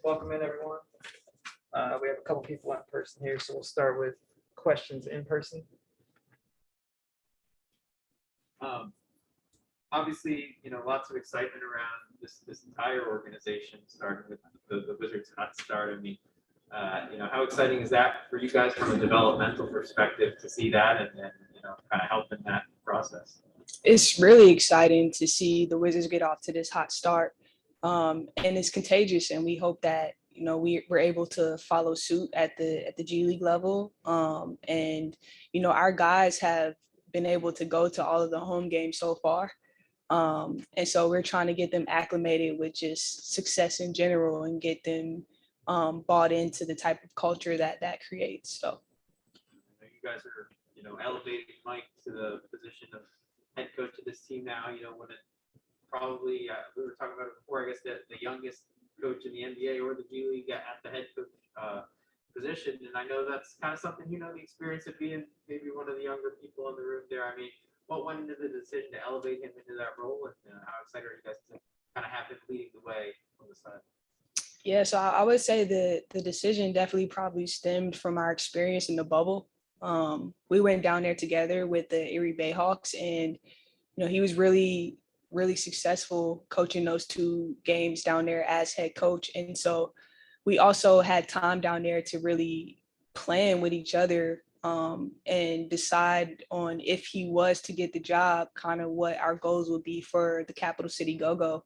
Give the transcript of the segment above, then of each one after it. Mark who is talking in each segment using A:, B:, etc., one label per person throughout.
A: welcome in everyone. We have a couple people in person here, so we'll start with questions in person.
B: Obviously, lots of excitement around this entire organization, starting with the Wizards hot start. I mean, how exciting is that for you guys from a developmental perspective to see that and kind of help in that process?
C: It's really exciting to see the Wizards get off to this hot start, and it's contagious. And we hope that we're able to follow suit at the G League level. And our guys have been able to go to all of the home games so far. And so we're trying to get them acclimated with just success in general and get them bought into the type of culture that creates. So
B: you guys are, elevating Mike to the position of head coach of this team now. When it probably we were talking about it before. I guess the youngest coach in the NBA or the G League at the head coach position, and I know that's kind of something the experience of being maybe one of the younger people in the room there. I mean, what went into the decision to elevate him into that role, and how excited are you guys to kind of have him leading the way on the side?
C: Yeah, so I would say the decision definitely probably stemmed from our experience in the bubble. We went down there together with the Erie Bayhawks, and he was really, really successful coaching those 2 games down there as head coach. And so we also had time down there to really plan with each other and decide on, if he was to get the job, kind of what our goals would be for the Capital City Go-Go.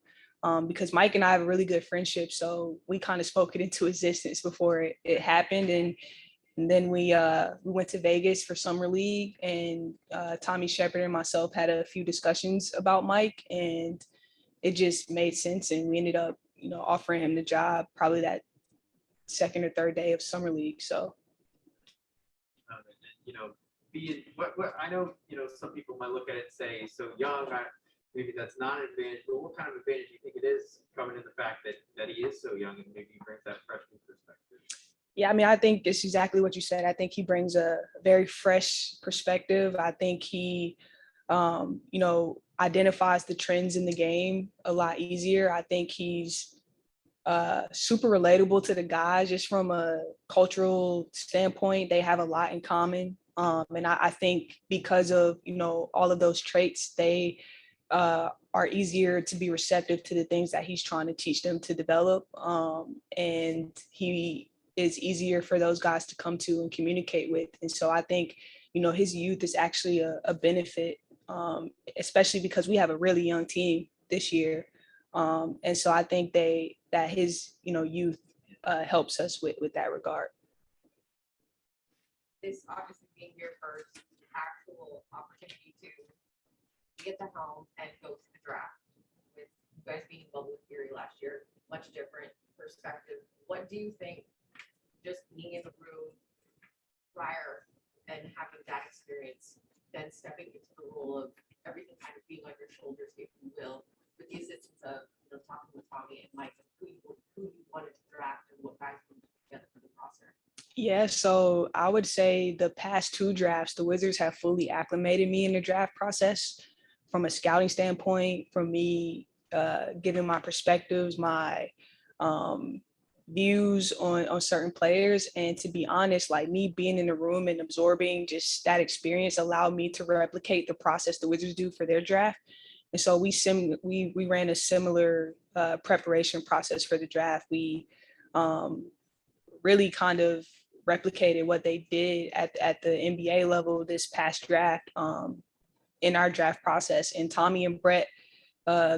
C: Because Mike and I have a really good friendship, so we kind of spoke it into existence before it happened. And then we went to Vegas for Summer League, and Tommy Shepard and myself had a few discussions about Mike, and it just made sense. And we ended up, offering him the job probably that second or third day of Summer League. So,
B: being what I know, some people might look at it and say, so young, maybe that's not an advantage. But what kind of advantage do you think it is, coming in the fact that he is so young and maybe he brings that freshman perspective?
C: Yeah, I mean, I think it's exactly what you said. I think he brings a very fresh perspective. I think he, identifies the trends in the game a lot easier. I think he's super relatable to the guys just from a cultural standpoint. They have a lot in common. And I think because of, all of those traits, they are easier to be receptive to the things that he's trying to teach them to develop. And he is easier for those guys to come to and communicate with. And so I think, his youth is actually a benefit, especially because we have a really young team this year. And so I think that his, youth helps us with that regard.
D: This obviously being your first actual opportunity to get the helm and go to the draft, with you guys being involved with Kyrie last year, much different perspective. What do you think, just being in the room prior and having that experience, then stepping into the role of everything kind of being on your shoulders, if you will, with the assistance of talking with Tommy and Mike, who you wanted to draft and what guys put together for the roster?
C: Yeah, so I would say the past 2 drafts, the Wizards have fully acclimated me in the draft process from a scouting standpoint, from me giving my perspectives, my views on certain players. And to be honest, like, me being in the room and absorbing just that experience allowed me to replicate the process the Wizards do for their draft. And so we ran a similar preparation process for the draft. We really kind of replicated what they did at the NBA level this past draft in our draft process. And Tommy and Brett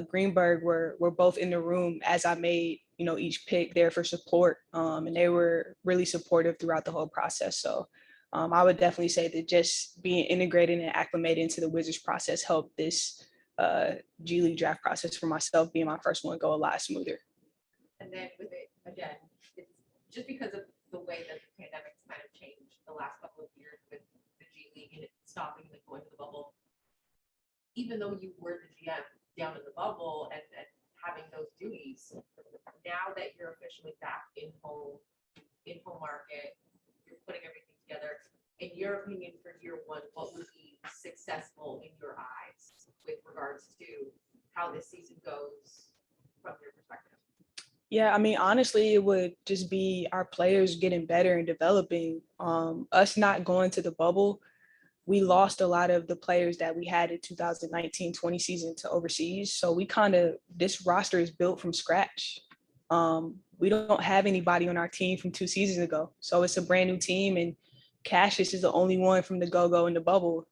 C: Greenberg were both in the room as I made each pick there for support, and they were really supportive throughout the whole process. So I would definitely say that just being integrated and acclimated into the Wizards process helped this G League draft process for myself, being my first one, go a lot smoother.
D: And then with it, again, it's just because of the way that the pandemic's kind of changed the last couple of years with the G League and it stopping and going to the bubble. Even though you were the GM down in the bubble and having those duties, now that you're officially back in home market, you're putting everything together. In your opinion, for year one, what would be successful in your eyes with regards to how this season goes from your perspective?
C: Yeah, I mean, honestly, it would just be our players getting better and developing. Us not going to the bubble, we lost a lot of the players that we had in 2019-20 season to overseas. So this roster is built from scratch. We don't have anybody on our team from 2 seasons ago. So it's a brand new team, and Cassius is the only one from the go-go in the bubble.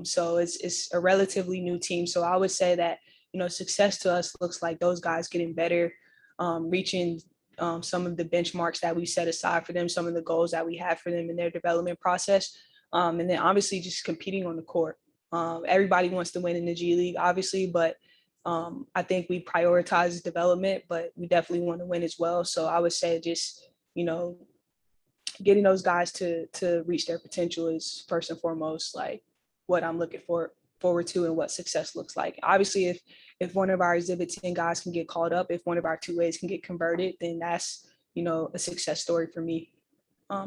C: So it's a relatively new team. So I would say that, success to us looks like those guys getting better, reaching some of the benchmarks that we set aside for them, some of the goals that we have for them in their development process. And then obviously just competing on the court. Everybody wants to win in the G League, obviously, but I think we prioritize development, but we definitely want to win as well. So I would say just, getting those guys to reach their potential is first and foremost like what I'm looking forward to and what success looks like. Obviously, if one of our Exhibit 10 guys can get called up, if one of our 2As can get converted, then that's, a success story for me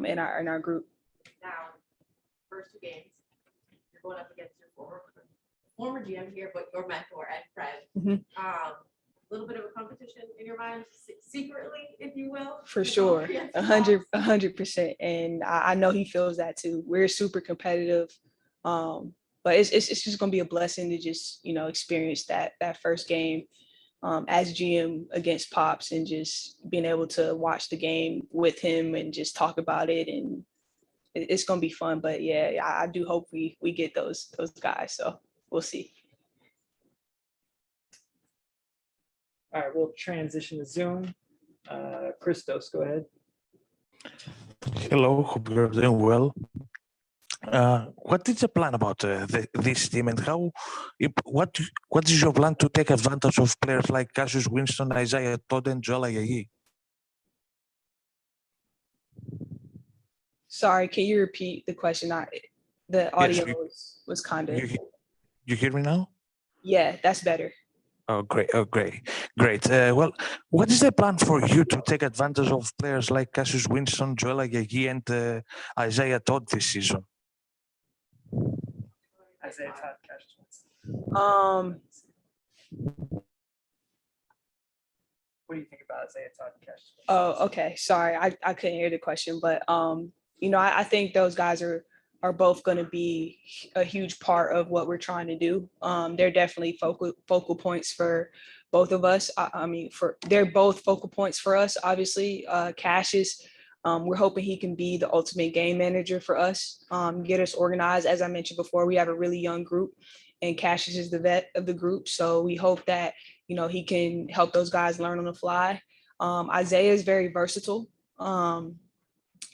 C: in our group.
D: Now, first 2 games, you're going up against your former GM here, but your mentor and friend.
C: Mhm.
D: A little bit of a competition in your mind, secretly, if you will.
C: For sure, 100%, and I know he feels that too. We're super competitive, but it's just gonna be a blessing to just experience that first game as GM against Pops, and just being able to watch the game with him and just talk about it, and it's gonna be fun. But yeah, I do hope we get those guys. So we'll see.
A: All right, we'll transition to Zoom. Christos, go ahead.
E: Hello, hope you're doing well. What is the plan about this team, and what is your plan to take advantage of players like Cassius Winston, Isaiah Todd, and Joel Ayayi?
C: Sorry, can you repeat the question? The audio was kind of.
E: You hear me now?
C: Yeah, that's better.
E: Oh, great. Well, what is the plan for you to take advantage of players like Cassius Winston, Joel Ayayi, and Isaiah Todd this season?
A: Isaiah Todd, Cassius Winston. What do you think about Isaiah Todd and Cassius Winston?
C: Oh, okay. Sorry, I couldn't hear the question, but I think those guys are both going to be a huge part of what we're trying to do. They're definitely focal points for both of us. They're both focal points for us. Obviously, Cassius, we're hoping he can be the ultimate game manager for us, get us organized. As I mentioned before, we have a really young group, and Cassius is the vet of the group. So we hope that, he can help those guys learn on the fly. Isaiah is very versatile.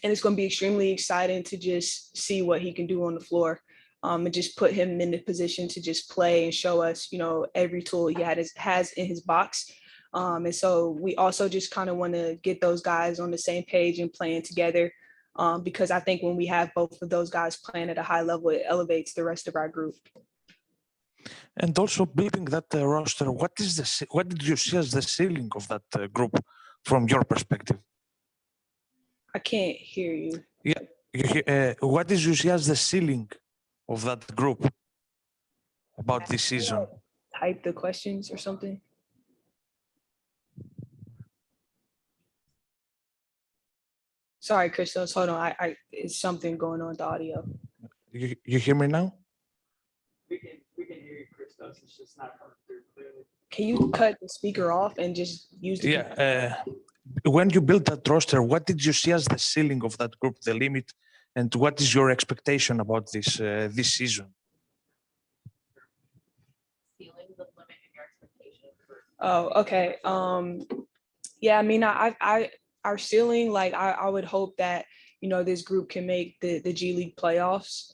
C: And it's going to be extremely exciting to just see what he can do on the floor, and just put him in the position to just play and show us, every tool he has in his box. And so we also just kind of want to get those guys on the same page and playing together, because I think when we have both of those guys playing at a high level, it elevates the rest of our group.
E: And also building that roster, what did you see as the ceiling of that group from your perspective?
C: I can't hear you.
E: Yeah, what did you see as the ceiling of that group about this season?
C: Type the questions or something. Sorry, Christos, hold on. I it's something going on with the audio.
E: You hear me now?
A: We can hear you, Christos. It's just not coming through clearly.
C: Can you cut the speaker off and just use the
E: when you built that roster, what did you see as the ceiling of that group, the limit, and what is your expectation about this season?
D: Ceiling, the limit, and your expectation.
C: Oh, okay. Yeah, I mean, our ceiling, like I would hope that, this group can make the G League playoffs.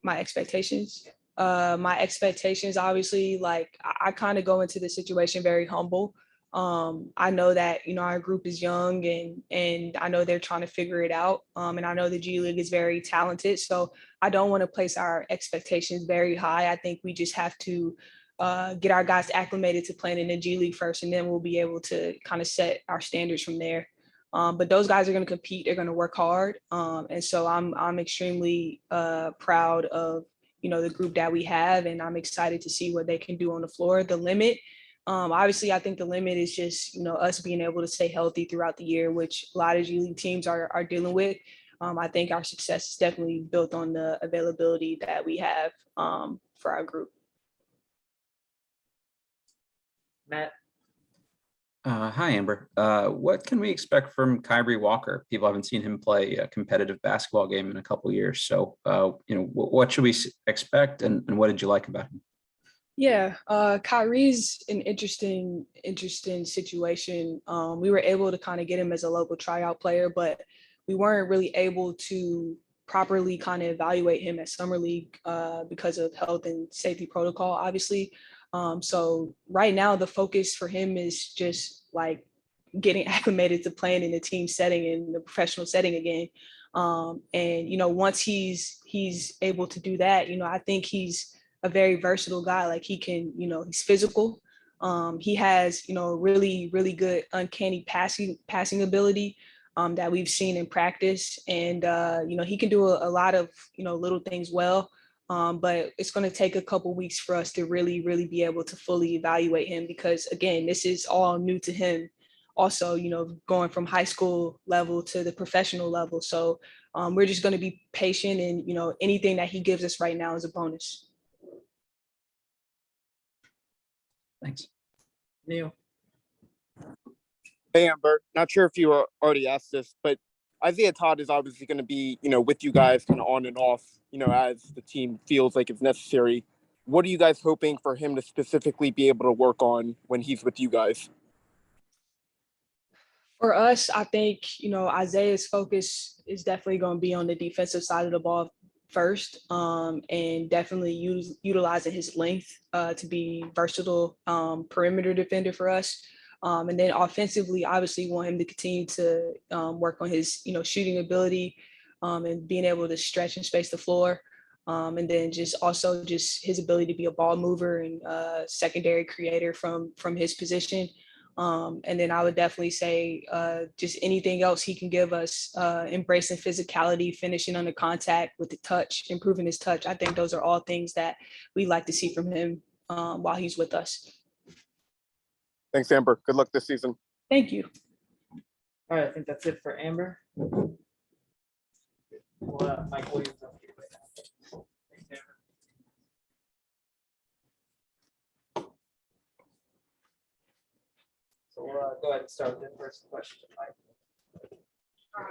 C: My expectations, obviously, like I kind of go into the situation very humble. I know that, our group is young, and I know they're trying to figure it out. And I know the G League is very talented. So I don't want to place our expectations very high. I think we just have to get our guys acclimated to playing in the G League first, and then we'll be able to kind of set our standards from there. But those guys are going to compete. They're going to work hard. And so I'm extremely proud of, the group that we have, and I'm excited to see what they can do on the floor. The limit, Obviously, I think the limit is just, us being able to stay healthy throughout the year, which a lot of G League teams are dealing with. I think our success is definitely built on the availability that we have for our group.
A: Matt,
F: Hi, Amber. What can we expect from Kyrie Walker? People haven't seen him play a competitive basketball game in a couple of years. So, what should we expect, and what did you like about him?
C: Yeah, Kyrie's an interesting situation. We were able to kind of get him as a local tryout player, but we weren't really able to properly kind of evaluate him at summer league because of health and safety protocol, obviously. So right now the focus for him is just like getting acclimated to playing in the team setting and the professional setting again. And once he's able to do that, I think he's a very versatile guy. Like he can, he's physical. He has, really, really good uncanny passing ability that we've seen in practice. And, he can do a lot of, little things well. But it's going to take a couple weeks for us to really, really be able to fully evaluate him because, again, this is all new to him. Also, going from high school level to the professional level. So we're just going to be patient and, anything that he gives us right now is a bonus.
F: Thanks.
A: Neil.
G: Hey, Amber. Not sure if you already asked this, but Isaiah Todd is obviously going to be, with you guys kind of on and off, as the team feels like it's necessary. What are you guys hoping for him to specifically be able to work on when he's with you guys?
C: For us, I think, Isaiah's focus is definitely going to be on the defensive side of the ball first, and definitely utilizing his length to be versatile perimeter defender for us. And then offensively, obviously want him to continue to work on his, shooting ability and being able to stretch and space the floor. And then just his ability to be a ball mover and secondary creator from his position. And then I would definitely say just anything else he can give us, embracing physicality, finishing under contact with the touch, improving his touch. I think those are all things that we like to see from him while he's with us.
G: Thanks, Amber. Good luck this season.
C: Thank you.
A: All right, I think that's it for Amber. Mike Williams up here right now. Thanks, Amber. So we'll go ahead and start with the first question, Mike.
D: How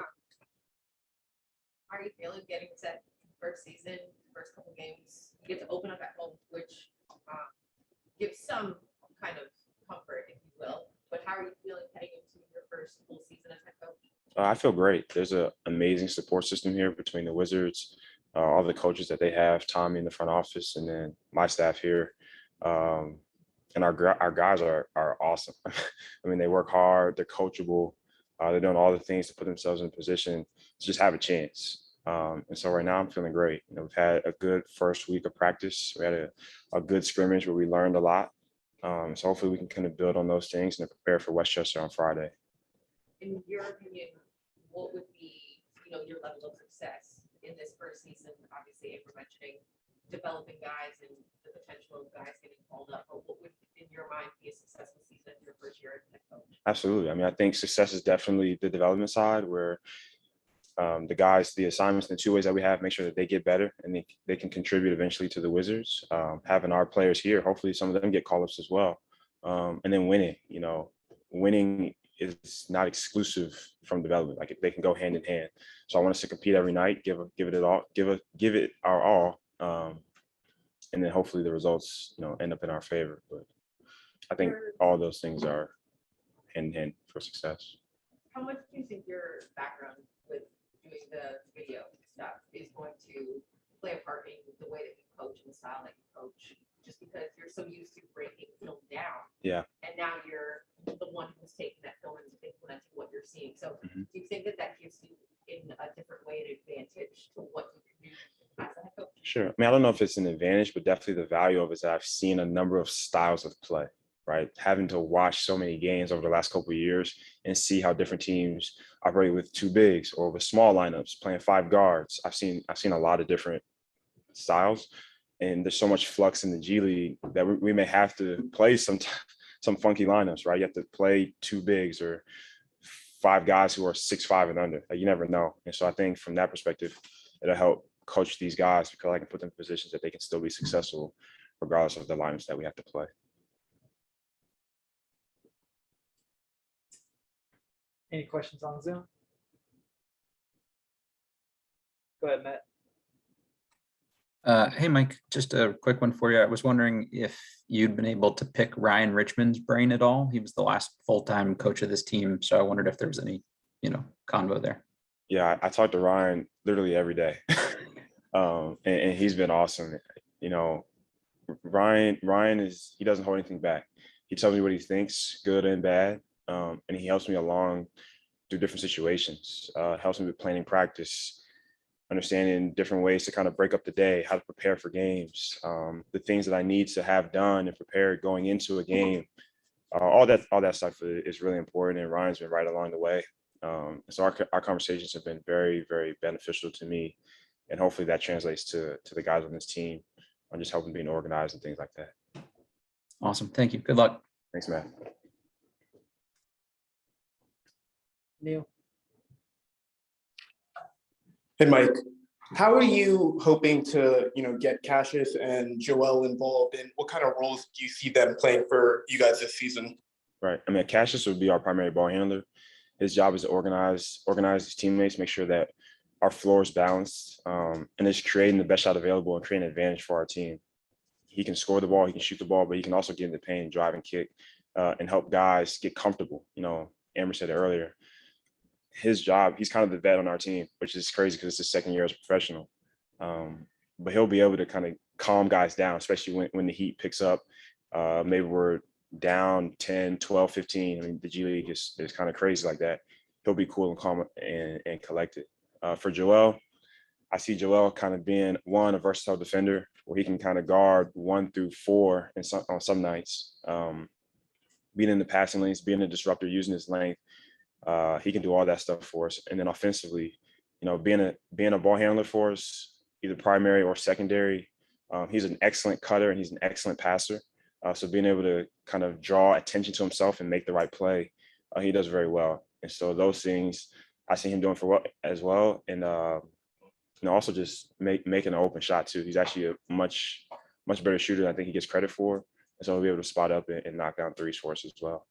D: are you feeling getting set first season, first couple games? You get to open up at home, which gives some kind of comfort, if you will. But how are you feeling heading into your first full season as head coach?
H: I feel great. There's an amazing support system here between the Wizards, all the coaches that they have, Tommy in the front office, and then my staff here. And our guys are awesome. I mean, they work hard, they're coachable, they're doing all the things to put themselves in a position to just have a chance. And so right now I'm feeling great. We've had a good first week of practice. We had a good scrimmage where we learned a lot. So hopefully we can kind of build on those things and prepare for Westchester on Friday.
D: In your opinion, what would be, your level of success in this first season? Obviously, Amber mentioning developing guys and the potential of guys getting called up, but what would, in your mind, be a successful season your first year as head coach?
H: Absolutely. I mean, I think success is definitely the development side where the guys, the assignments, the two ways that we have, make sure that they get better and they can contribute eventually to the Wizards. Having our players here, hopefully some of them get call-ups as well. And then winning is not exclusive from development. Like they can go hand in hand. So I want us to compete every night, give it our all. And then hopefully the results, end up in our favor. But I think all those things are hand in hand for success.
D: How much do you think your background with doing the video stuff is going to play a part in the way that you coach and the style that you coach? Just because you're so used to breaking film down.
H: Yeah.
D: And now you're the one who's taking that film and implementing what you're seeing. So do you think that gives you in a different way an advantage to what you can do as a head coach?
H: Sure. I mean, I don't know if it's an advantage, but definitely the value of it is that I've seen a number of styles of play, right? Having to watch so many games over the last couple of years and see how different teams operate with two bigs or with small lineups, playing five guards. I've seen a lot of different styles, and there's so much flux in the G League that we may have to play some funky lineups, right? You have to play 2 bigs or 5 guys who are 6'5" and under. Like, you never know. And so I think from that perspective, it'll help coach these guys because I can put them in positions that they can still be successful regardless of the lineups that we have to play.
A: Any questions on Zoom? Go ahead, Matt.
F: Hey, Mike, just a quick one for you. I was wondering if you'd been able to pick Ryan Richman's brain at all. He was the last full-time coach of this team, so I wondered if there was any, convo there.
H: Yeah, I talk to Ryan literally every day. And he's been awesome. Ryan he doesn't hold anything back. He tells me what he thinks, good and bad. And he helps me along through different situations, helps me with planning practice, understanding different ways to kind of break up the day, how to prepare for games, the things that I need to have done and prepared going into a game. All that stuff is really important, and Ryan's been right along the way. So our conversations have been very, very beneficial to me, and hopefully that translates to the guys on this team on just helping being organized and things like that.
F: Awesome. Thank you. Good luck.
H: Thanks, Matt.
A: Neil.
I: Hey, Mike, how are you hoping to, get Cassius and Joel involved, and what kind of roles do you see them playing for you guys this season?
H: Right. I mean, Cassius would be our primary ball handler. His job is to organize his teammates, make sure that our floor is balanced, and is creating the best shot available and creating an advantage for our team. He can score the ball, he can shoot the ball, but he can also get in the paint, drive and kick, and help guys get comfortable. Amber said it earlier. His job, he's kind of the vet on our team, which is crazy because it's his second year as a professional. But he'll be able to kind of calm guys down, especially when the heat picks up. Maybe we're down 10, 12, 15. I mean, the G League is kind of crazy like that. He'll be cool and calm and collected. For Joel, I see Joel kind of being a versatile defender where he can kind of guard 1 through 4 on some nights. Being in the passing lanes, being a disruptor, using his length. He can do all that stuff for us. And then offensively, being a ball handler for us, either primary or secondary, he's an excellent cutter and he's an excellent passer. So being able to kind of draw attention to himself and make the right play, he does very well. And so those things I see him doing as well. And also just making an open shot too. He's actually a much better shooter than I think he gets credit for. And so he'll be able to spot up and knock down threes for us as well.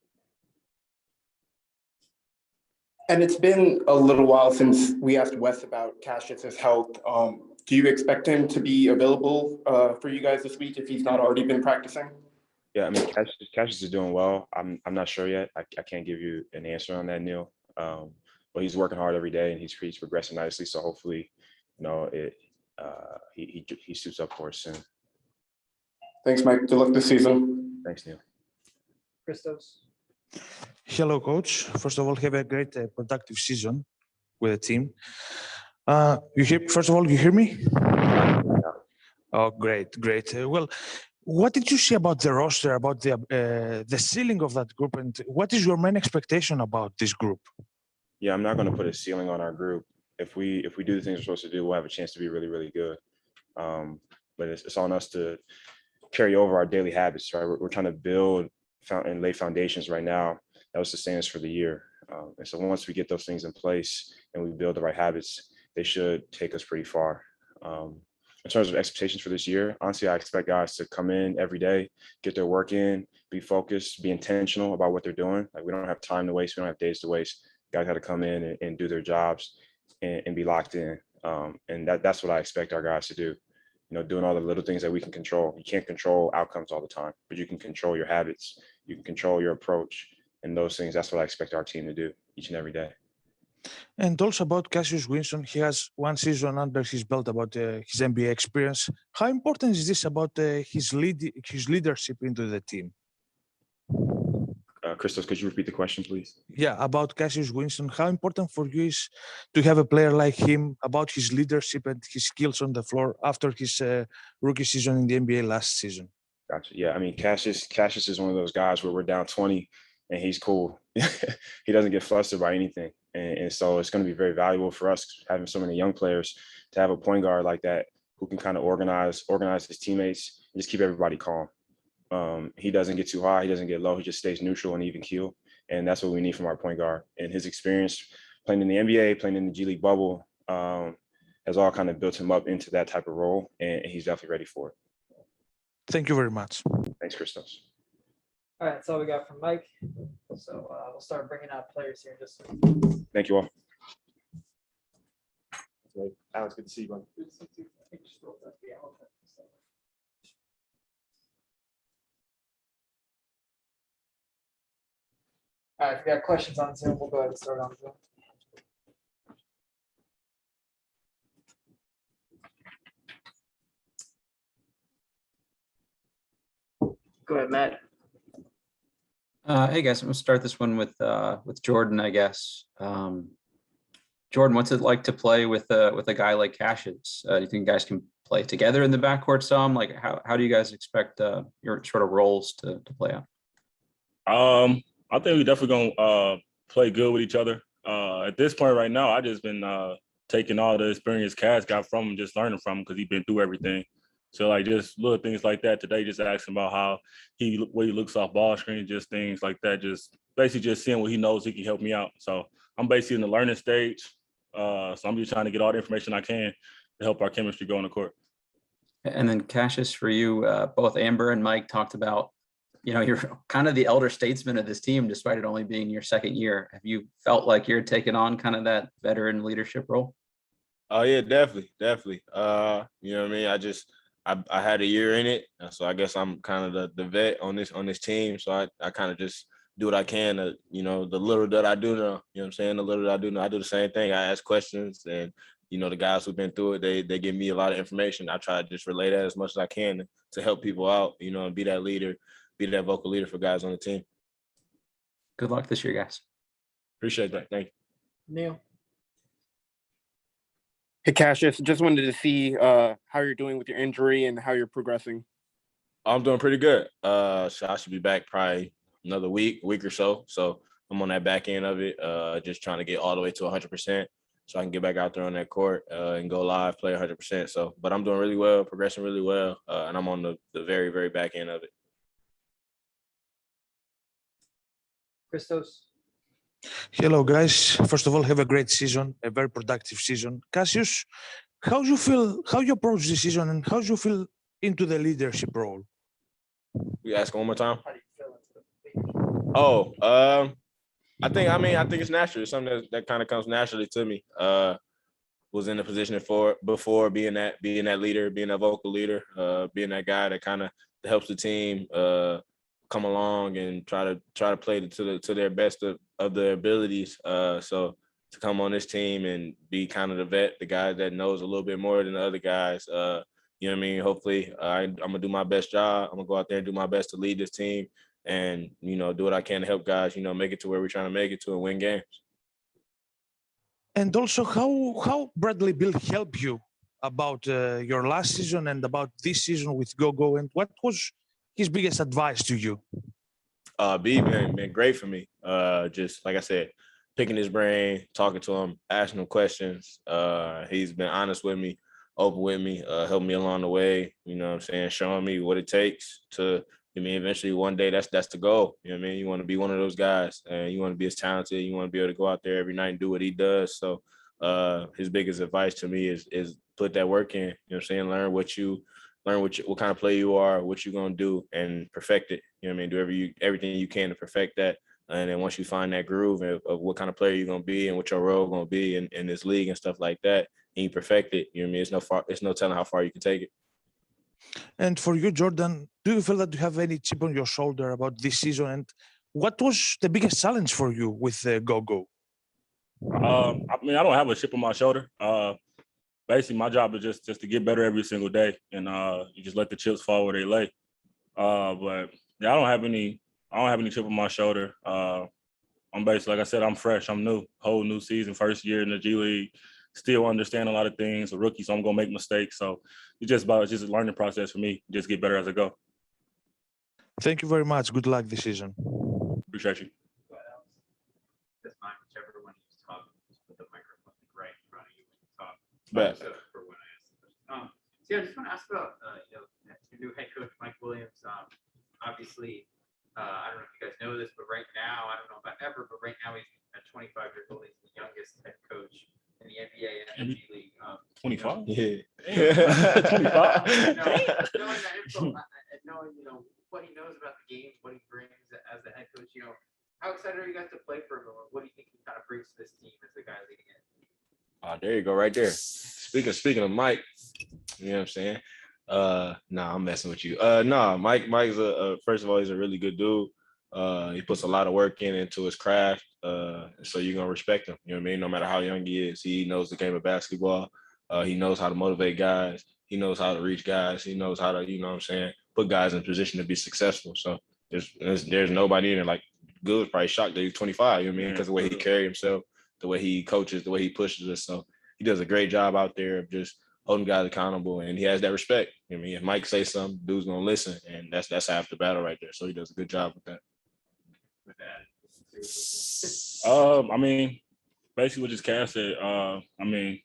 I: And it's been a little while since we asked Wes about Cassius's health. Do you expect him to be available for you guys this week if he's not already been practicing?
H: Yeah, I mean, Cassius is doing well. I'm not sure yet. I can't give you an answer on that, Neil. But he's working hard every day and he's progressing nicely. So hopefully, he suits up for us soon.
I: Thanks, Mike. Good luck this season.
H: Thanks, Neil.
A: Christos.
E: Hello, coach. First of all, have a great productive season with the team. First of all, you hear me? Oh, great. Well, what did you see about the roster, about the ceiling of that group, and what is your main expectation about this group?
H: Yeah, I'm not going to put a ceiling on our group. If we do the things we're supposed to do, we'll have a chance to be really, really good. But it's on us to carry over our daily habits, right? We're trying to build and lay foundations right now that will sustain us for the year. And so once we get those things in place and we build the right habits, they should take us pretty far. In terms of expectations for this year, honestly, I expect guys to come in every day, get their work in, be focused, be intentional about what they're doing. Like, we don't have time to waste. We don't have days to waste. Guys got to come in and do their jobs and be locked in. And that's what I expect our guys to do. Doing all the little things that we can control. You can't control outcomes all the time, but you can control your habits. You can control your approach. And those things, that's what I expect our team to do each and every day.
E: And also about Cassius Winston, he has 1 season under his belt about his NBA experience. How important is this about his leadership into the team?
H: Christos, could you repeat the question, please?
E: Yeah, about Cassius Winston. How important for you is to have a player like him, about his leadership and his skills on the floor after his rookie season in the NBA last season?
H: Gotcha. Yeah, I mean, Cassius is one of those guys where we're down 20 and he's cool. He doesn't get flustered by anything. And so it's going to be very valuable for us having so many young players to have a point guard like that who can kind of organize his teammates and just keep everybody calm. He doesn't get too high, he doesn't get low, he just stays neutral and even keel. And that's what we need from our point guard. And his experience playing in the NBA, playing in the G League bubble, has all kind of built him up into that type of role, and he's definitely ready for it.
E: Thank you very much.
H: Thanks, Christos.
A: All right, that's all we got from Mike. So we'll start bringing out players here in just a minute.
H: Thank you all. Alex, good to see you, buddy.
A: All right, if you got questions on Zoom, we'll go ahead and start on Zoom. Go ahead, Matt.
F: Hey guys, I'm gonna start this one with Jordan, I guess. Jordan, what's it like to play with a guy like Cassius? Do you think you guys can play together in the backcourt some? Like, how do you guys expect your sort of roles to play out?
J: I think we definitely gonna play good with each other. At this point right now, I just been taking all the experience Cass got from him, just learning from him because he's been through everything. So like just little things like that today, just asking about how what he looks off ball screen, just things like that, just basically just seeing what he knows he can help me out. So I'm basically in the learning stage. So I'm just trying to get all the information I can to help our chemistry go on the court.
F: And then Cassius, for you, both Amber and Mike talked about, you're kind of the elder statesman of this team, despite it only being your second year. Have you felt like you're taking on kind of that veteran leadership role?
J: Oh yeah, definitely. You know what I mean? I had a year in it, so I guess I'm kind of the vet on this team. So I kind of just do what I can to, the little that I do know, you know what I'm saying? The little that I do know, I do the same thing. I ask questions, and the guys who've been through it, they give me a lot of information. I try to just relay that as much as I can to help people out, and be that leader, be that vocal leader for guys on the team.
F: Good luck this year, guys.
J: Appreciate that. Thank you.
A: Neil.
G: Hey, Cassius, just wanted to see how you're doing with your injury and how you're progressing.
J: I'm doing pretty good. So I should be back probably another week or so. So I'm on that back end of it, just trying to get all the way to 100%, so I can get back out there on that court and go live, play 100%. So, but I'm doing really well, progressing really well, and I'm on the very, very back end of it.
A: Christos.
E: Hello, guys. First of all, have a great season, a very productive season. Cassius, how you approach this season, and how you feel into the leadership role?
J: You ask one more time?
A: How do you feel into the leadership?
J: I think it's natural. It's something that kind of comes naturally to me. Was in the position before being that leader, being that vocal leader, being that guy that kind of helps the team come along and try to play to their best of their abilities. So to come on this team and be kind of the vet, the guy that knows a little bit more than the other guys, you know what I mean? Hopefully I'm gonna do my best job. I'm gonna go out there and do my best to lead this team and, do what I can to help guys, make it to where we're trying to make it to and win games.
E: And also, how Bradley Bill helped you about your last season and about this season with GoGo, and what was his biggest advice to you?
J: B been great for me. Just like I said, picking his brain, talking to him, asking him questions. He's been honest with me, open with me, helped me along the way. You know what I'm saying? Showing me what it takes to. Eventually one day that's the goal. You know what I mean? You want to be one of those guys, and you want to be as talented. You want to be able to go out there every night and do what he does. So his biggest advice to me is put that work in. You know what I'm saying? Learn what kind of player you are, what you're gonna do, and perfect it. You know what I mean? Do everything you can to perfect that. And then once you find that groove of what kind of player you're gonna be and what your role gonna be in this league and stuff like that, and you perfect it, you know what I mean? It's no telling how far you can take it.
E: And for you, Jordan, do you feel that you have any chip on your shoulder about this season? And what was the biggest challenge for you with GoGo?
J: I don't have a chip on my shoulder. Basically, my job is just to get better every single day, and you just let the chips fall where they lay. But yeah, I don't have any chip on my shoulder. I'm basically, like I said, I'm fresh. I'm new, whole new season, first year in the G League. Still understand a lot of things. A rookie, so I'm gonna make mistakes. So it's just a learning process for me. Just get better as I go.
E: Thank you very much. Good luck this season.
J: Appreciate you.
B: That's fine, whichever one you talk, just put the microphone right in front of you when you talk.
J: Bet.
B: For when I ask the question. So yeah, I just want to ask about your new head coach, Mike Williams. obviously, I don't know if you guys know this, but right now, I don't know about ever, but right now he's at 25 years old. He's the youngest head coach in the NBA and the G League.
J: 25?
H: Yeah.
B: Knowing that info, and knowing, what he knows about the game, what he brings as the head coach, how excited are you guys to play for him? What do you think he kind of brings to this team as the guy leading it?
J: There you go, right there. Speaking of Mike, you know what I'm saying? Nah, I'm messing with you. Nah, Mike's first of all, he's a really good dude. He puts a lot of work into his craft. So you're gonna respect him. You know what I mean? No matter how young he is, he knows the game of basketball. He knows how to motivate guys. He knows how to reach guys. He knows how to, you know what I'm saying, put guys in position to be successful. So there's nobody in there like Good probably shocked that he's 25. You know what I mean? Because the way he carries himself, the way he coaches, the way he pushes us. So he does a great job out there of just holding guys accountable, and he has that respect. You know what I mean? If Mike say something, dude's gonna listen, and that's half the battle right there. So he does a good job with that.
K: I mean, basically what just Cass said. I mean,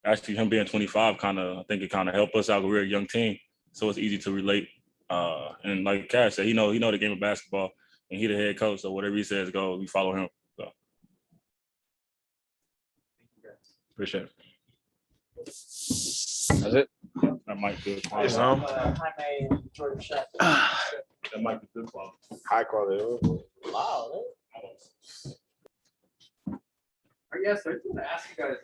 K: actually him being 25 I think it kind of helped us out. We're a young team, so it's easy to relate. And like Cass said, he know the game of basketball, and he the head coach, so whatever he says goes. We follow him. So.
J: Appreciate it. That's it.
K: That might be
J: Jaime,
A: Jordan Shaq.
K: that might be good quality.
J: high quality.
A: Wow.
B: Yes, I just want to ask you guys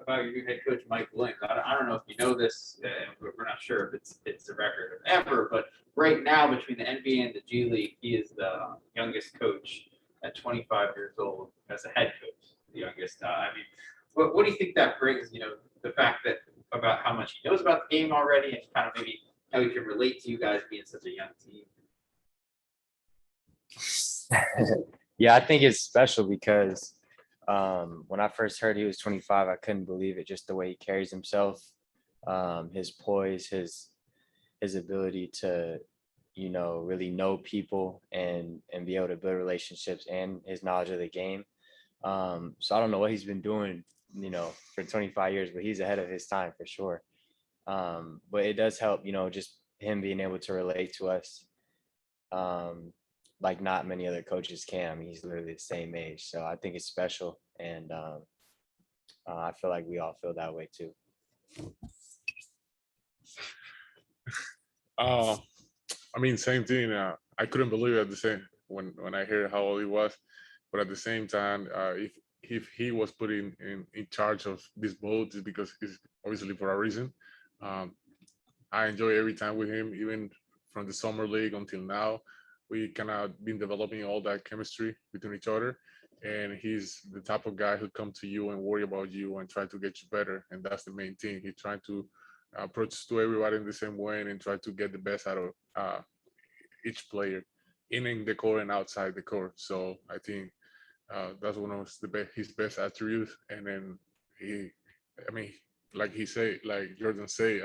B: about your new head coach, Mike Williams. I don't know if you know this, we're not sure if it's the record ever, but right now between the NBA and the G League, he is the youngest coach at 25 years old as a head coach, the youngest. I mean, what do you think that brings? The fact that about how much he knows about the game already, and kind of maybe how he can relate to you guys being such a young team.
L: Yeah, I think it's special because when I first heard he was 25, I couldn't believe it. Just the way he carries himself, his poise, his ability to, really know people and be able to build relationships, and his knowledge of the game. So I don't know what he's been doing, for 25 years, but he's ahead of his time for sure. But it does help, just him being able to relate to us. Like not many other coaches can. I mean, he's literally the same age. So I think it's special. And I feel like we all feel that way too.
M: I mean, same thing. I couldn't believe it at the same when I heard how old he was. But at the same time, if he was put in charge of this boat, it's because it's obviously for a reason. I enjoy every time with him, even from the summer league until now. We kind of been developing all that chemistry between each other, and he's the type of guy who come to you and worry about you and try to get you better, and that's the main thing. He's trying to approach to everybody in the same way and try to get the best out of each player in the court and outside the court. So I think that's one of his best attributes. And then like Jordan say,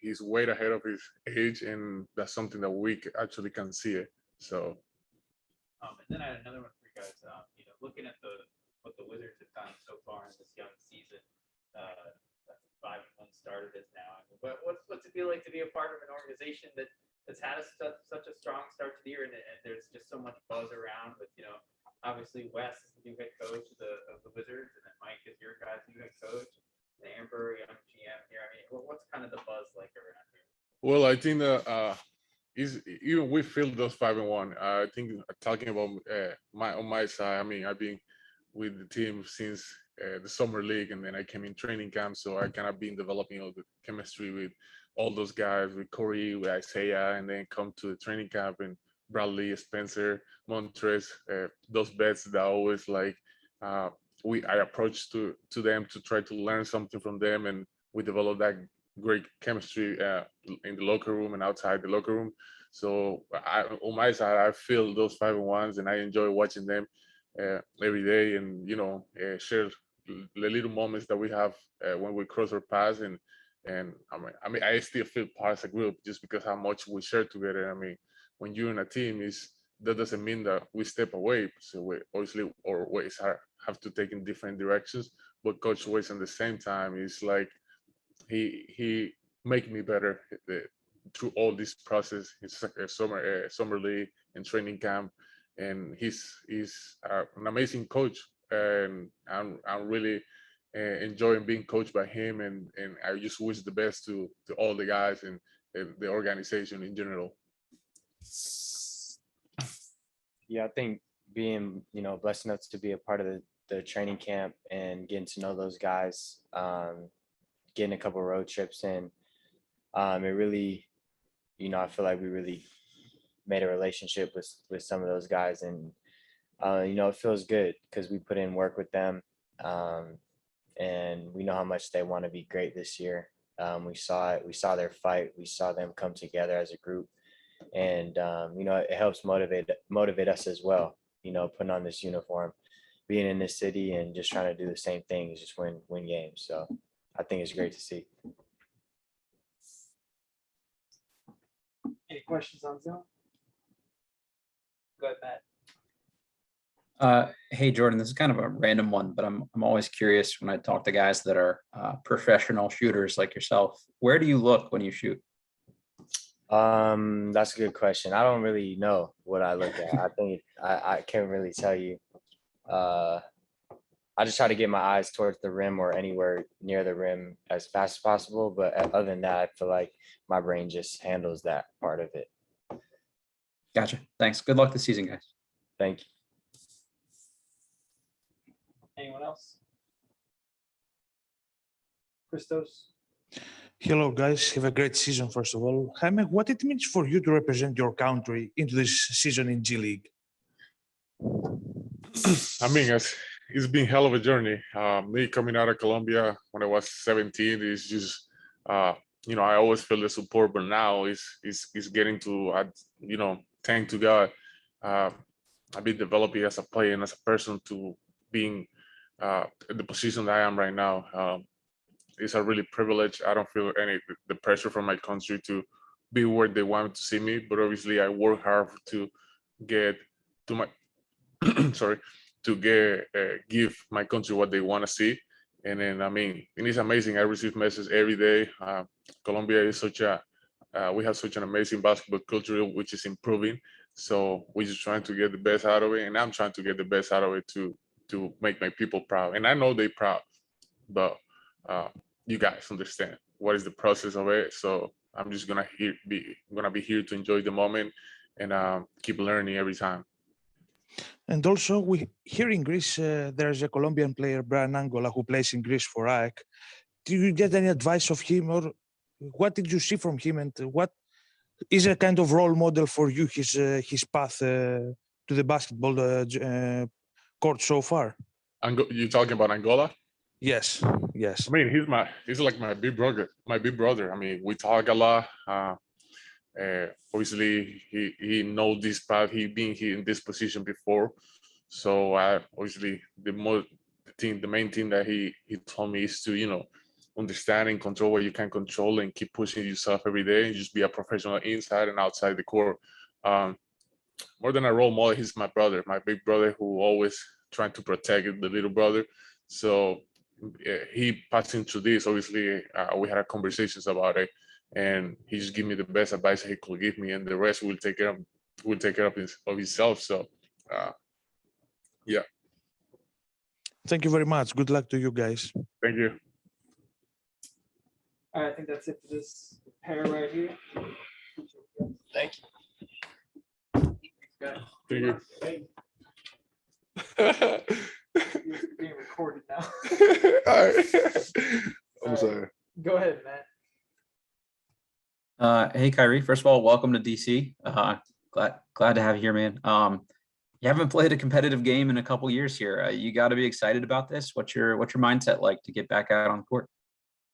M: he's way ahead of his age, and that's something that we actually can see it. So.
B: And then I had another one for you guys. Looking at what the Wizards have done so far in this young season, 5-1 started as now. I mean, what's it feel like to be a part of an organization that's had such a strong start to the year, and there's just so much buzz around with obviously Wes is the new head coach of the Wizards, and then Mike is your guys' new head coach. Amber, young GM here. I mean, what's kind of the buzz like around here?
M: Well, I think that even we feel those 5-1. I think talking about on my side, I mean, I've been with the team since the summer league, and then I came in training camp, so I kind of been developing all the chemistry with all those guys, with Corey, with Isaiah, and then come to the training camp and Bradley, Spencer, Montrez, those bets that always like. I approach to them to try to learn something from them, and we develop that great chemistry in the locker room and outside the locker room. So on my side, I feel those 5-1s, and I enjoy watching them every day, and share the little moments that we have when we cross our paths, and I still feel part of a group just because how much we share together. I mean, when you're in a team, that doesn't mean that we step away. So we obviously our ways have to take in different directions, but Coach Wes at the same time is like he make me better through all this process. It's like a summer league and training camp, and he's an amazing coach, and I'm really enjoying being coached by him, and I just wish the best to all the guys and the organization in general.
L: Yeah, I think being, blessed enough to be a part of the training camp and getting to know those guys, getting a couple road trips in, it really, I feel like we really made a relationship with some of those guys, and it feels good because we put in work with them, and we know how much they want to be great this year. We saw it. We saw their fight. We saw them come together as a group, and it helps motivate us as well. Putting on this uniform, being in this city, and just trying to do the same things, just win games. So I think it's great to see.
A: Any questions on Zoom? Go ahead, Matt.
F: Hey Jordan, this is kind of a random one, but I'm always curious when I talk to guys that are professional shooters like yourself. Where do you look when you shoot?
L: That's a good question. I don't really know what I look at. I think I can't really tell you. I just try to get my eyes towards the rim or anywhere near the rim as fast as possible. But other than that, I feel like my brain just handles that part of it.
F: Gotcha. Thanks. Good luck this season, guys.
L: Thank you.
A: Anyone else? Christos?
E: Hello, guys. Have a great season, first of all. Jaime, what it means for you to represent your country into this season in G League?
M: I mean, it's been hell of a journey. Me coming out of Colombia when I was 17 is just, I always feel the support, but now it's getting to, thank to God, I've been developing as a player and as a person to being in the position that I am right now. It's a really privilege. I don't feel the pressure from my country to be where they want to see me, but obviously I work hard to get to my give my country what they want to see. And then and it's amazing. I receive messages every day. Colombia is we have such an amazing basketball culture which is improving. So we're just trying to get the best out of it, and I'm trying to get the best out of it to make my people proud. And I know they're proud, but you guys understand what is the process of it. So I'm just gonna be here to enjoy the moment and keep learning every time.
E: And also, here in Greece, there's a Colombian player, Brian Angola, who plays in Greece for AEK. Do you get any advice of him, or what did you see from him, and what is a kind of role model for you, his path to the basketball court so far?
M: You talking about Angola?
E: Yes.
M: I mean, he's like my big brother. I mean, we talk a lot. Obviously, he knows this path. He been here in this position before, so obviously the main thing that he told me is to understand and control what you can control and keep pushing yourself every day and just be a professional inside and outside the court. More than a role model, he's my brother, my big brother, who always trying to protect the little brother. So he passing through this. Obviously, we had conversations about it, and he just gave me the best advice he could give me, and the rest will take care of himself. So, yeah.
E: Thank you very much. Good luck to you guys.
M: Thank you.
A: All right, I think that's it for this pair right here.
I: Thank you.
M: Thank you.
A: You're being recorded now.
M: All right. I'm sorry.
A: Go ahead, Matt.
F: Hey Kyrie, first of all, welcome to DC. Glad to have you here, man. You haven't played a competitive game in a couple years here. You got to be excited about this. What's your mindset like to get back out on the court?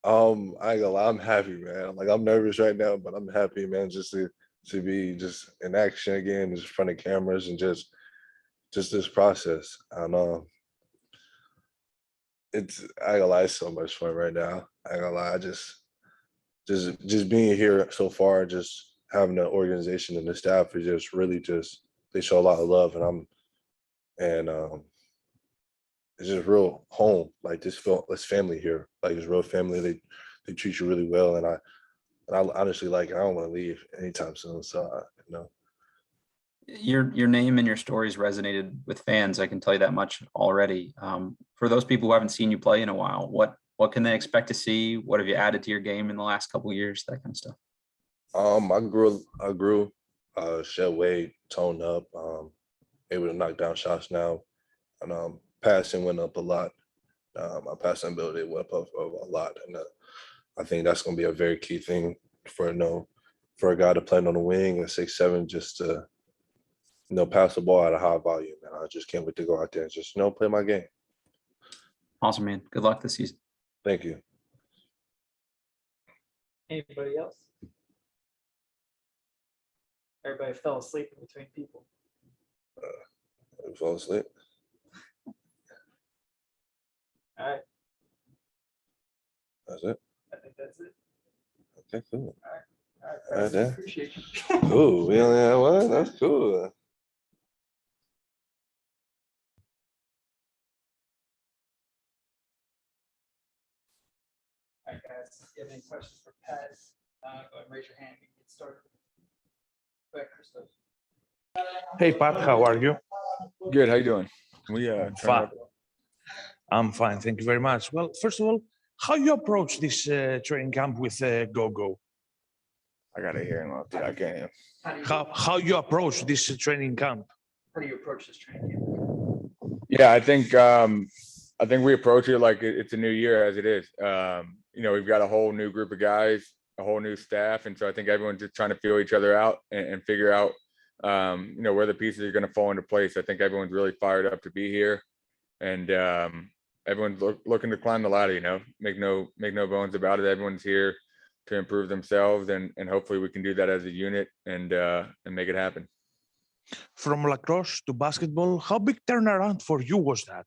N: I ain't gonna lie, I'm happy, man. I'm nervous right now, but I'm happy, man, just to be just in action again, just in front of cameras, and just this process. I don't know. I ain't gonna lie, it's so much fun right now. I ain't gonna lie, just being here so far, just having the organization and the staff is just really they show a lot of love, and it's just real home. Like this family here, like it's real family. They treat you really well, and And I honestly I don't want to leave anytime soon. So
F: Your name and your stories resonated with fans. I can tell you that much already. For those people who haven't seen you play in a while, what can they expect to see? What have you added to your game in the last couple of years? That kind of stuff.
N: I grew, shed weight, toned up, able to knock down shots now, and passing went up a lot. My passing ability went up a lot, and I think that's going to be a very key thing for for a guy to play on the wing and 6'7", just to pass the ball at a high volume. And I just can't wait to go out there and just play my game.
F: Awesome, man. Good luck this season.
N: Thank you.
A: Anybody else? Everybody fell asleep in between people.
N: I fall asleep.
A: All right,
N: That's it.
A: I think that's it.
N: Okay, cool.
A: All right,
N: All right,
A: Preston,
N: then.
A: appreciate you.
N: Cool. We only have one. That's cool.
A: All right, guys, if you have any questions for Pat, go ahead and raise your hand. We can get started. Go ahead, Christos.
E: Hey Pat, how are you?
O: Good. How you doing? Can we turn it
E: Fine.
O: up?
E: I'm fine, thank you very much. Well, first of all, how you approach this training camp with Go?
O: I gotta hear him out there. I can't hear him.
E: How you approach this training camp?
A: How do you approach this training camp?
O: Yeah, I think we approach it like it's a new year as it is. We've got a whole new group of guys, a whole new staff, and so I think everyone's just trying to feel each other out and figure out where the pieces are going to fall into place. I think everyone's really fired up to be here, and everyone's looking to climb the ladder. Make no bones about it. Everyone's here to improve themselves, and hopefully we can do that as a unit and make it happen.
E: From lacrosse to basketball, how big turnaround for you was that?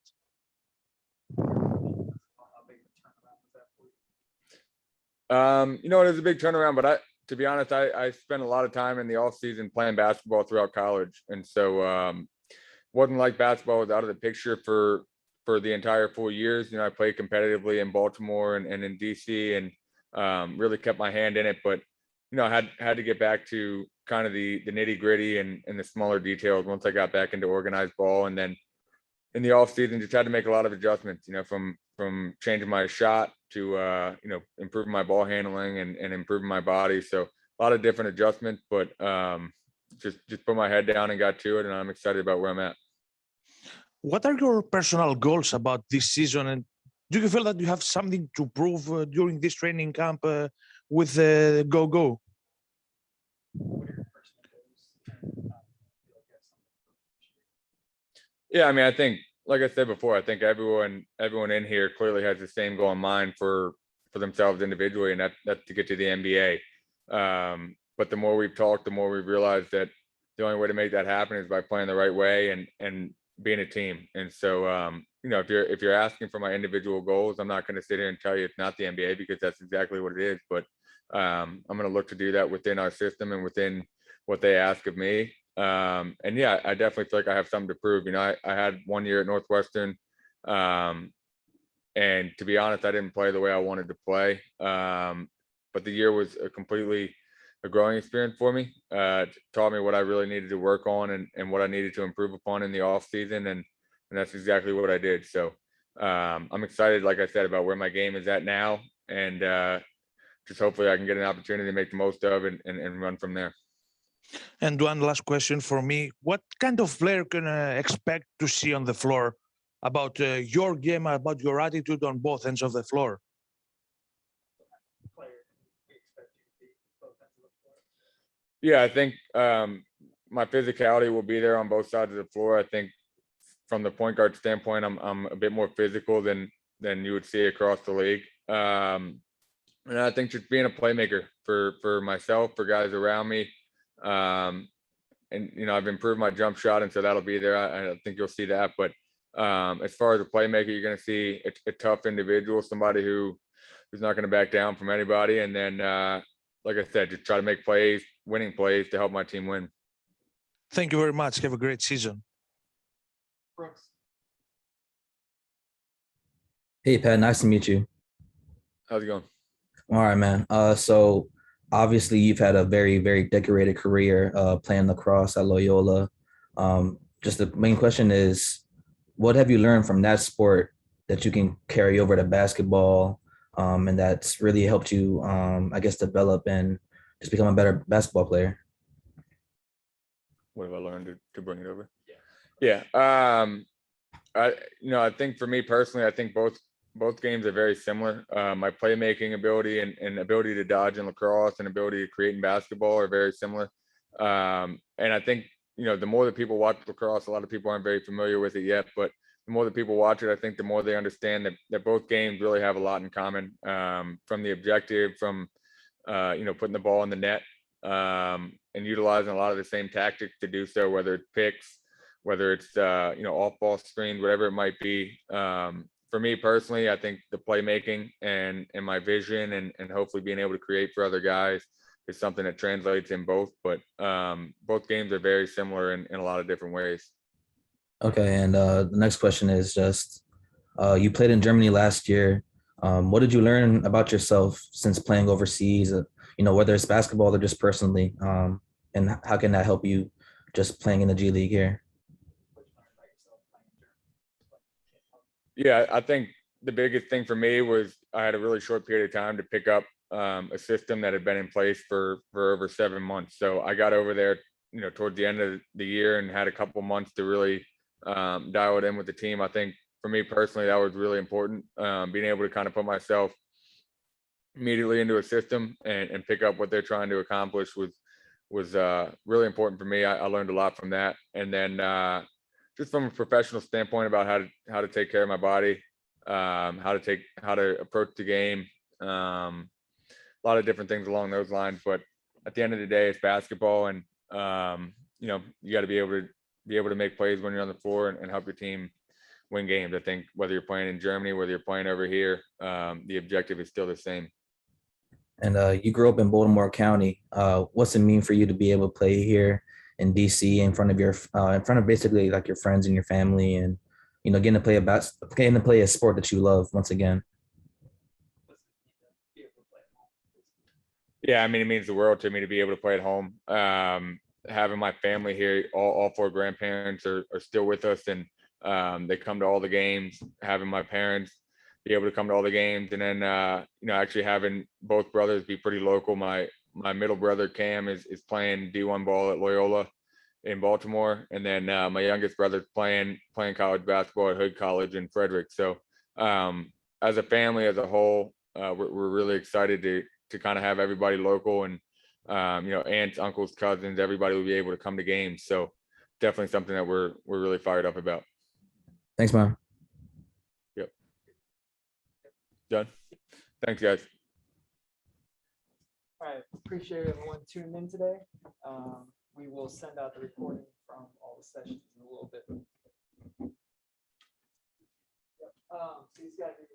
O: It was a big turnaround, but to be honest, I spent a lot of time in the off season playing basketball throughout college, and so wasn't like basketball was out of the picture for the entire 4 years. I played competitively in Baltimore and in DC, and really kept my hand in it. But I had to get back to kind of the nitty gritty and the smaller details once I got back into organized ball, and then in the off season just had to make a lot of adjustments. From changing my shot to improving my ball handling and improving my body. So a lot of different adjustments, but just put my head down and got to it, and I'm excited about where I'm at.
E: What are your personal goals about this season, and do you feel that you have something to prove during this training camp with Go?
O: Yeah, I mean, I think, like I said before, I think everyone in here clearly has the same goal in mind for themselves individually, and that's to get to the NBA. But the more we've talked, the more we've realized that the only way to make that happen is by playing the right way and being a team. And so, if you're asking for my individual goals, I'm not going to sit here and tell you it's not the NBA, because that's exactly what it is. But I'm going to look to do that within our system and within what they ask of me. And yeah, I definitely feel like I have something to prove. I had 1 year at Northwestern, and to be honest, I didn't play the way I wanted to play. But the year was a growing experience for me. It taught me what I really needed to work on and what I needed to improve upon in the off season. And that's exactly what I did. So I'm excited, like I said, about where my game is at now. And just hopefully I can get an opportunity to make the most of it and run from there.
E: And one last question for me. What kind of player can I expect to see on the floor about your game, about your attitude on both ends of the floor?
O: Yeah, I think my physicality will be there on both sides of the floor. I think from the point guard standpoint, I'm a bit more physical than you would see across the league. And I think just being a playmaker for myself, for guys around me. And I've improved my jump shot, and so that'll be there. I think you'll see that. But as far as a playmaker, you're going to see a tough individual, somebody who's not going to back down from anybody. And then, like I said, just try to make plays, winning plays to help my team win.
E: Thank you very much. Have a great season.
A: Brooks.
P: Hey, Pat, nice to meet you.
O: How's it going?
P: All right, man. So obviously you've had a very, very decorated career playing lacrosse at Loyola. Just the main question is, what have you learned from that sport that you can carry over to basketball, and that's really helped you, I guess, develop and just become a better basketball player?
O: What have I learned to bring it over? Yeah. I think for me personally, I think both games are very similar. My playmaking ability and ability to dodge in lacrosse and ability to create in basketball are very similar. And I think, the more that people watch lacrosse, a lot of people aren't very familiar with it yet, but the more that people watch it, I think the more they understand that both games really have a lot in common, from the objective, from, putting the ball in the net, and utilizing a lot of the same tactics to do so, whether it's picks, whether it's, off ball screens, whatever it might be. For me personally, I think the playmaking and my vision and hopefully being able to create for other guys is something that translates in both, but both games are very similar in a lot of different ways.
P: Okay, and the next question is just, you played in Germany last year. What did you learn about yourself since playing overseas? Whether it's basketball or just personally, and how can that help you just playing in the G League here?
O: Yeah, I think the biggest thing for me was I had a really short period of time to pick up a system that had been in place for over 7 months. So I got over there, towards the end of the year and had a couple months to really dial it in with the team. I think for me personally, that was really important. Being able to kind of put myself immediately into a system and pick up what they're trying to accomplish was really important for me. I learned a lot from that. And then just from a professional standpoint about how to take care of my body, how to approach the game, a lot of different things along those lines. But at the end of the day, it's basketball, and you got to be able to make plays when you're on the floor and help your team win games. I think whether you're playing in Germany, whether you're playing over here, the objective is still the same.
P: And you grew up in Baltimore County. What's it mean for you to be able to play here in DC in front of basically like your friends and your family, and getting to play a sport that you love once again?
O: Yeah, I mean, it means the world to me to be able to play at home. Having my family here, all four grandparents are still with us, and they come to all the games. Having my parents be able to come to all the games, and then actually having both brothers be pretty local. My middle brother Cam is playing D1 ball at Loyola in Baltimore, and then my youngest brother's playing college basketball at Hood College in Frederick. So as a family as a whole, we're really excited to kind of have everybody local, and aunts, uncles, cousins, everybody will be able to come to games. So definitely something that we're really fired up about.
P: Thanks, man.
O: Yep. Done. Thanks, guys.
A: All right, appreciate everyone tuning in today. We will send out the recording from all the sessions in a little bit. So these guys are